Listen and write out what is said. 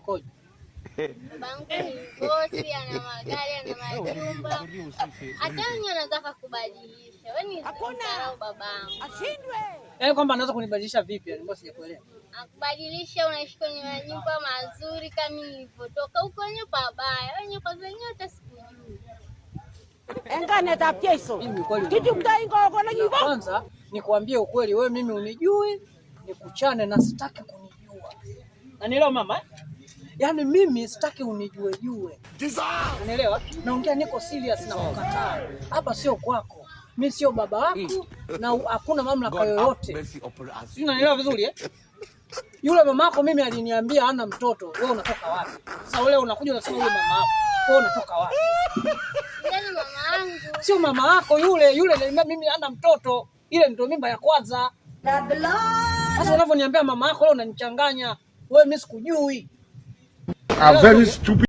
yukoje? Babangu ni bosi, ana magari, ana majumba. Hata yeye anataka kubadilisha. Wewe ni msarau babangu. Ashindwe. Yaani kwamba anaweza kunibadilisha vipi? Yaani mbona sijakuelewa. Akubadilisha, unaishi kwenye nyumba mazuri kama nilipotoka. Huko kwenye pabaya. Wewe kwa zenyewe hata sikujui. Engane tapieso. Kitu mtainga uko na hivyo. Kwanza nikwambie ukweli, wewe mimi unijui, nikuchane na sitaki kunijua. Unanielewa mama? Yaani mimi sitaki unijue. Unanielewa? Naongea niko serious na kukataa. Hapa sio kwako. Mimi sio baba wako na hakuna mamlaka yoyote. Unanielewa vizuri eh? Yule mamako mimi aliniambia hana mtoto. Wewe unatoka wapi? Sasa wewe unakuja unasema yule mama wako. Wewe unatoka wapi? Yule mama wangu. Sio mama wako yule mimi hana mtoto. Ile ndio mimba ya kwanza. Sasa unavyoniambia mama wako leo unanichanganya. Wewe mimi sikujui. Very stupid.